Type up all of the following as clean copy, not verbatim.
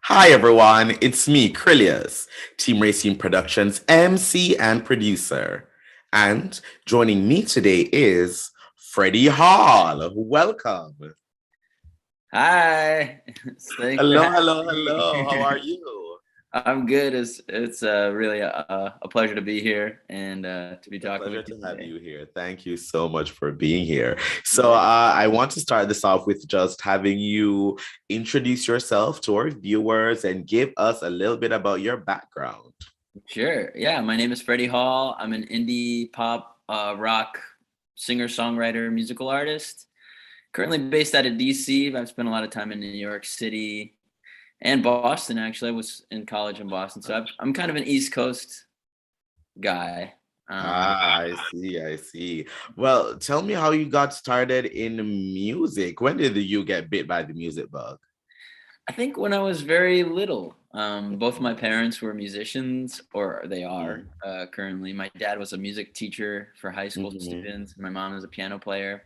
Hi everyone, it's me, Krylios, Team Racing Productions MC and producer. And joining me today is Freddy Hall. Welcome. Hi, thanks for Hello, having hello, hello. How me. are you? I'm good. It's really a pleasure to be here and to be It's a talking pleasure with you to have today. you here. Thank you so much for being here. So, Yeah, I want to start this off with just having you introduce yourself to our viewers and give us a little bit about your background. sure. Yeah, my name is Freddy Hall. I'm an indie pop rock singer, songwriter, musical artist. Currently based out of DC. I've spent a lot of time in New York City and Boston. Actually, I was in college in Boston, so I'm kind of an East Coast guy. Um, I see, I see. Well, tell me how you got started in music. When did you get bit by the music bug? I think when I was very little, both my parents were musicians, or they are Mm, currently. My dad was a music teacher for high school mhm. students. My mom is a piano player.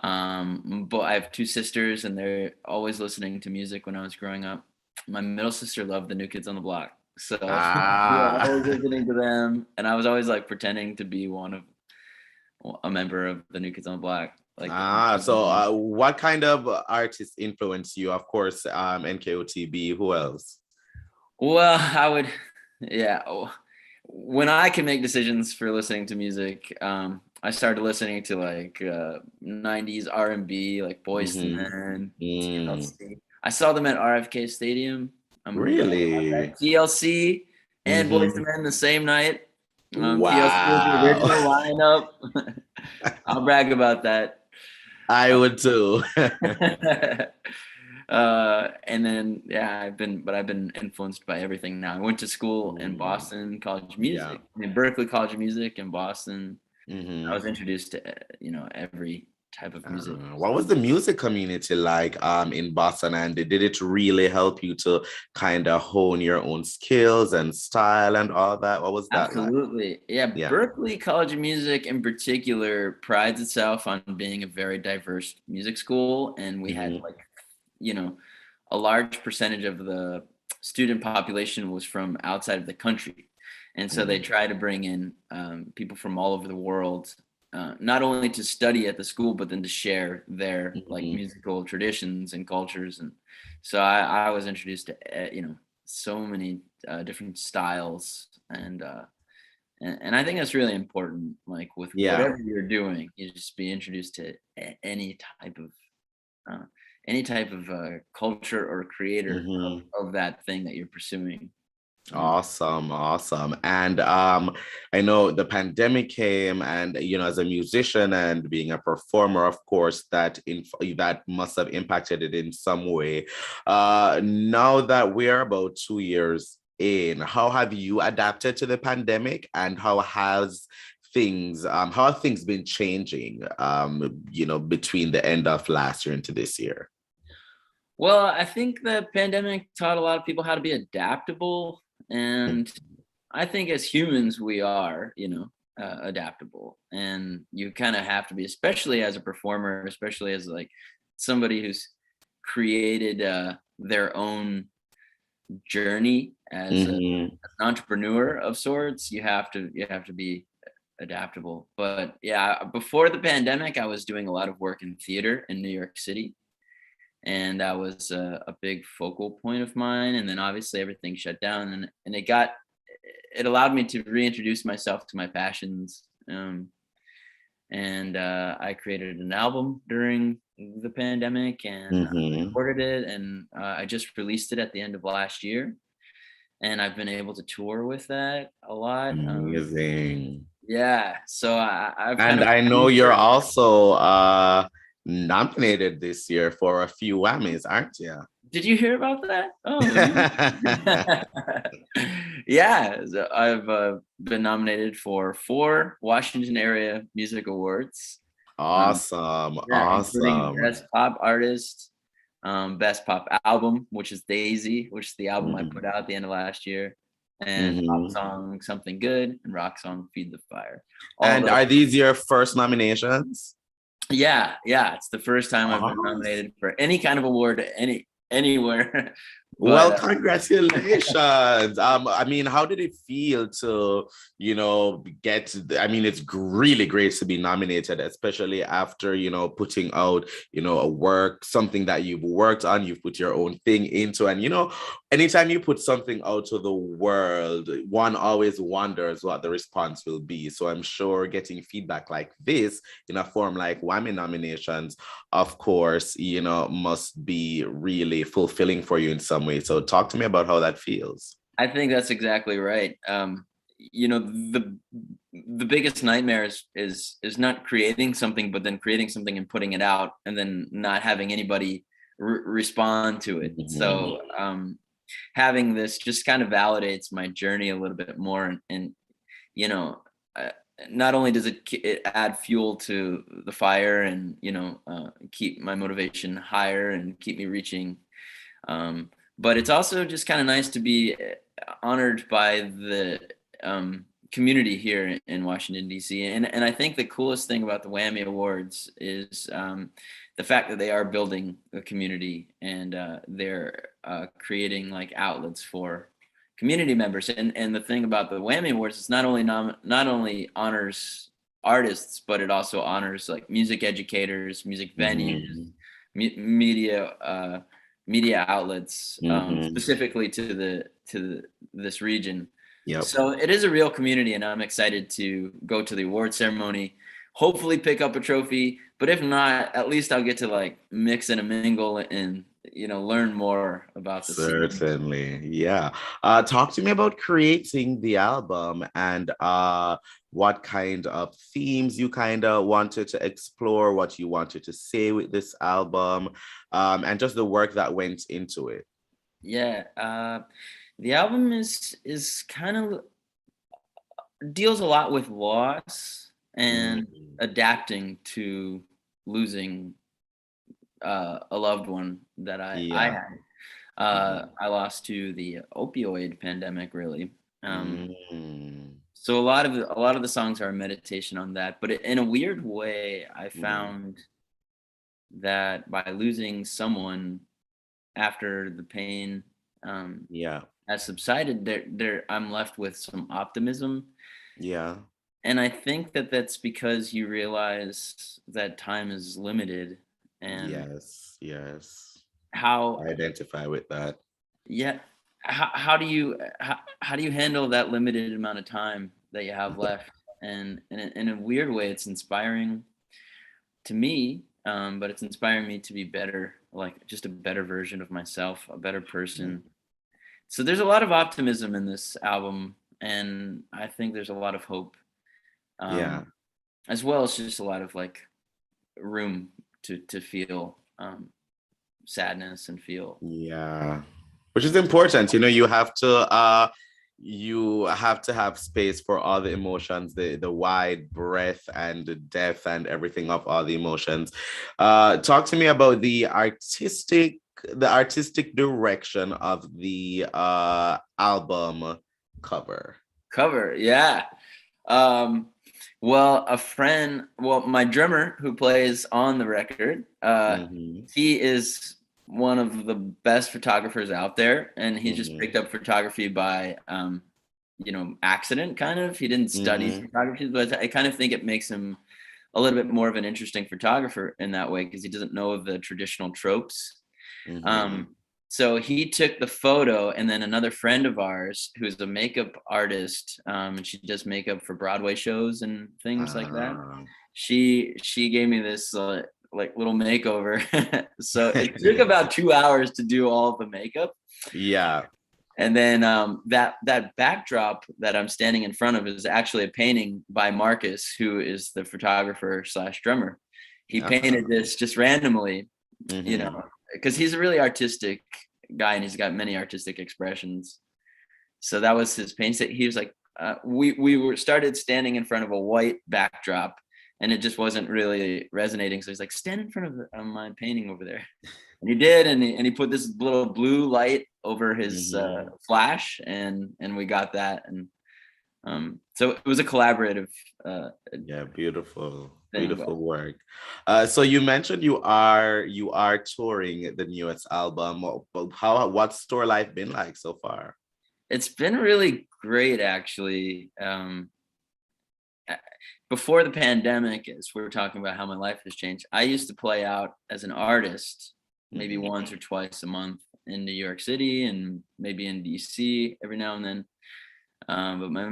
But I have two sisters, and they're always listening to music when I was growing up. My middle sister loved the New Kids on the Block, so we were Ah, always listening to them, and I was always like pretending to be one of a member of the New Kids on the Block, like ah. So, what kind of artists influence you? Of course, NKOTB. Who else? Well, I would, yeah. When I can make decisions for listening to music, I started listening to like '90s R&B, like Boyz II Mm-hmm. Men, Mm, TLC. I saw them at RFK Stadium. Brag about really? that. TLC and Boyz II Mm-hmm. Men the same night. TLC was the Wow. original lineup. I'll brag about that. I would too. And then yeah, I've been influenced by everything now. I went to school in Mm, Boston College of yeah. Music, in Berkeley College of Music in Boston. I Mm-hmm. was introduced to every type of music. What was the music community like in Boston, and did it really help you to kind of hone your own skills and style and all that? What was that like? Absolutely. Yeah, Yeah. Berkeley College of Music in particular prides itself on being a very diverse music school, and we had Hmm. like, you know, a large percentage of the student population was from outside of the country. And so they try to bring in people from all over the world, not only to study at the school, but then to share their like Hmm. musical traditions and cultures. And so I was introduced to, so many different styles. And I think that's really important. Like with Yeah. whatever you're doing, you just be introduced to type of uh, any type of culture or creator Hmm. of that thing that you're pursuing. Um, Awesome, awesome. And I know the pandemic came, and as a musician and being a performer, of course, that must have impacted it in some way. Now that we're about 2 years in, how have you adapted to the pandemic, and how have things been changing between the end of last year into this year? well, I think the pandemic taught a lot of people how to be adaptable, and I think as humans we are, adaptable, and you kind of have to be, especially as a performer, especially as like somebody who's created their own journey as Mm-hmm. an entrepreneur of sorts. You have to be adaptable. But yeah, before the pandemic, I was doing a lot of work in theater in New York City, and that was a big focal point of mine. And then obviously everything shut down, and it allowed me to reintroduce myself to my passions. And I created an album during the pandemic, and Mm-hmm. recorded it, and I just released it at the end of last year, and I've been able to tour with that a lot. Amazing. Yeah, so I've kind And of I know you're also nominated this year for a few Emmys, aren't you? Did you hear about that? Oh, yeah. So I've been nominated for 4 Washington area music awards. Um, Awesome, yeah, including awesome. best pop artist, best pop album, which is Daisy, which is the album I put Mhm, out at the end of last year, and pop mhm. song Something Good and rock song Feed the Fire. All And those. are these your first nominations? Yeah, yeah. It's the first time I've been Awesome. nominated for any kind of award anywhere Well, But congratulations. I mean, how did it feel to, I mean, it's really great to be nominated, especially after, putting out, a work, something that you've worked on, you've put your own thing into. And, anytime you put something out to the world, one always wonders what the response will be. So I'm sure getting feedback like this in a form like Whammy nominations, of course, must be really fulfilling for you in some way. So talk to me about how that feels. I think that's exactly right. The biggest nightmare is not creating something, but then creating something and putting it out, and then not having anybody respond to it. Mhm. So having this just kind of validates my journey a little bit more, and uh, not only does it add fuel to the fire, and keep my motivation higher and keep me reaching. But it's also just kind of nice to be honored by the community here in Washington, D.C. And I think the coolest thing about the Whammy Awards is the fact that they are building a community, and they're creating like outlets for community members. And the thing about the Whammy Awards is not only honors artists, but it also honors like music educators, music venues, media outlets, specifically to this region. Yep. So it is a real community, and I'm excited to go to the award ceremony, hopefully pick up a trophy, but if not, at least I'll get to like mix and mingle and learn more about the scene. Certainly. Yeah. Talk to me about creating the album, and what kind of themes you kind of wanted to explore, what you wanted to say with this album, and just the work that went into it. Yeah. The album is kind of deals a lot with loss and adapting to losing a loved one that I had. I lost to the opioid pandemic, really. So a lot of the songs are a meditation on that, but in a weird way, I found that by losing someone after the pain has subsided, there I'm left with some optimism. Yeah. And I think that that's because you realize that time is limited, and yes. how I identify with that. yeah how do you handle that limited amount of time that you have left? And in a weird way, it's inspiring to me, but it's inspiring me to be better, like just a better version of myself, a better person. So there's a lot of optimism in this album, and I think there's a lot of hope, as well as just a lot of like room to feel sadness and feel which is important. You have to have space for all the emotions, the wide breadth and the depth and everything of all the emotions. Talk to me about the artistic direction of the album cover. Yeah. Well, my drummer who plays on the record, he is one of the best photographers out there, and he just picked up photography by accident, kind of. He didn't study photography, but I kind of think it makes him a little bit more of an interesting photographer in that way, because he doesn't know of the traditional tropes. So he took the photo, and then another friend of ours who's a makeup artist, and she does makeup for Broadway shows and things like that. She gave me this like little makeover. So it took about 2 hours to do all the makeup. Yeah. And then that backdrop that I'm standing in front of is actually a painting by Marcus, who is the photographer / drummer. He painted this just randomly, because he's a really artistic guy, and he's got many artistic expressions. So that was his paint. He was like, we started standing in front of a white backdrop, and it just wasn't really resonating. So he's like, stand in front of my painting over there. And he did, and he put this little blue light over his flash, and we got that. And so it was a collaborative. Beautiful. thing. But Beautiful work. So you mentioned you are touring the newest album. What's tour life been like so far? it's been really great, actually. Before the pandemic, as we're talking about how my life has changed, I used to play out as an artist maybe Mhm. once or twice a month in New York City and maybe in DC every now and then. But my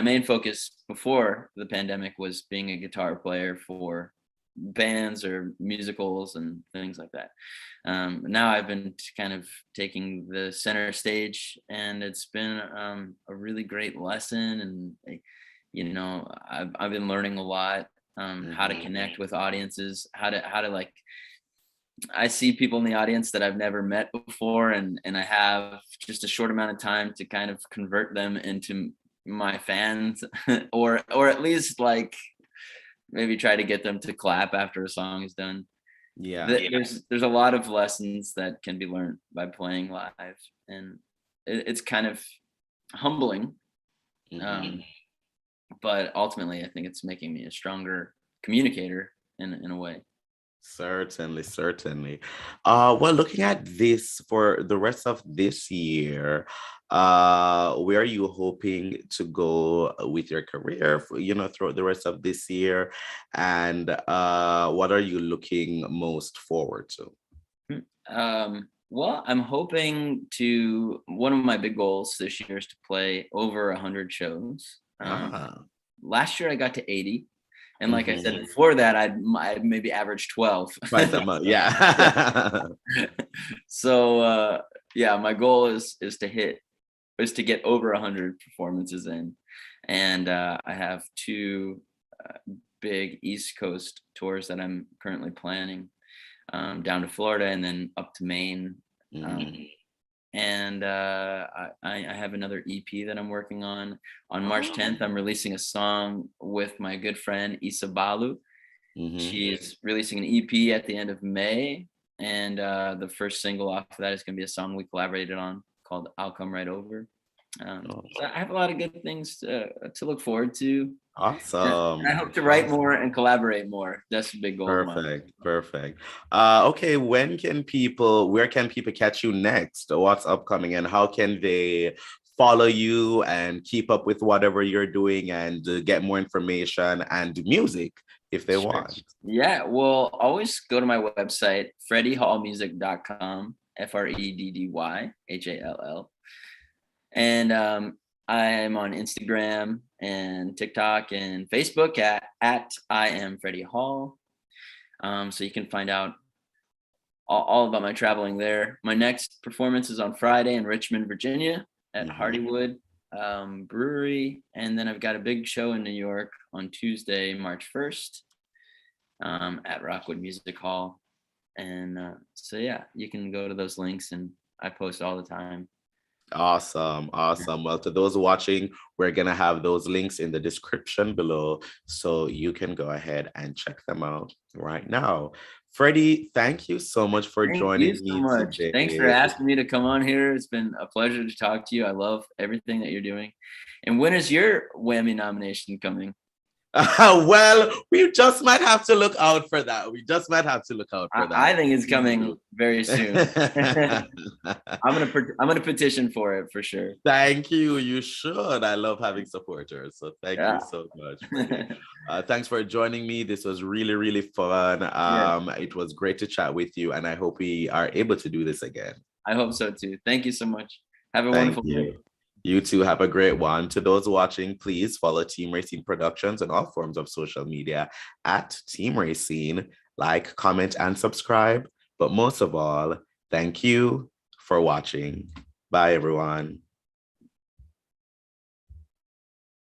main focus before the pandemic was being a guitar player for bands or musicals and things like that. Now I've been kind of taking the center stage, and it's been a really great lesson. And I've been learning a lot, how to Mhm. connect with audiences, how to like. I see people in the audience that I've never met before, and I have just a short amount of time to kind of convert them into my fans, or at least like maybe try to get them to clap after a song is done. Yeah. There's a lot of lessons that can be learned by playing live, and it's kind of humbling. Mhm. Um, but ultimately, I think it's making me a stronger communicator in a way. Certainly, certainly. Well, looking at this for the rest of this year, where are you hoping to go with your career, throughout the rest of this year? And what are you looking most forward to? Well, I'm hoping to. One of my big goals this year is to play over 100 shows. Ah, Last year I got to 80, and like I said mhm. before that, I'd maybe averaged 12. Twice a month. Yeah. Yeah. So yeah, my goal is to get over 100 performances in, and I have two big East Coast tours that I'm currently planning, down to Florida and then up to Maine. Um, Mhm. and I have another EP that I'm working on. On March Oh. 10th, I'm releasing a song with my good friend Isa Balu. Mhm. She's releasing an EP at the end of May, and the first single off of that is going to be a song we collaborated on called "I'll Come Right Over." Oh, So I have a lot of good things to look forward to, and I awesome. hope to write more Awesome. and collaborate more. That's a big goal of mine. Perfect, perfect. Okay, where can people catch you next? What's upcoming and how can they follow you and keep up with whatever you're doing and get more information and music if they Sure. want? Yeah, well, always go to my website, freddyhallmusic.com, FreddyHall. And I'm on Instagram and TikTok and Facebook at I am Freddy Hall. So you can find out all about my traveling there. My next performance is on Friday in Richmond, Virginia at Mhm. Hardywood Brewery. And then I've got a big show in New York on Tuesday, March 1st, at Rockwood Music Hall. And so, yeah, you can go to those links, and I post all the time. Awesome, awesome. Well, to those watching, we're gonna have those links in the description below, so you can go ahead and check them out right now. Freddie, thank you so much for Thank you joining so me much. Thanks for today. asking me to come on here. It's been a pleasure to talk to you. I love everything that you're doing. And when is your Whammy nomination coming? Well, we just might have to look out for that. We just might have to look out for I that. think it's Please coming do. very soon. I'm gonna petition for it for sure. Thank you. You should. I love having supporters. So thank you Yeah. so much, Freddie. Thanks for joining me. This was really, really fun. Yeah. It was great to chat with you, and I hope we are able to do this again. I hope so too. Thank you so much. Have a Thank wonderful day. you. You too have a great one. To those watching, please follow Team Racing Productions on all forms of social media at Team Racing. Like, comment, and subscribe. But most of all, thank you for watching. Bye, everyone.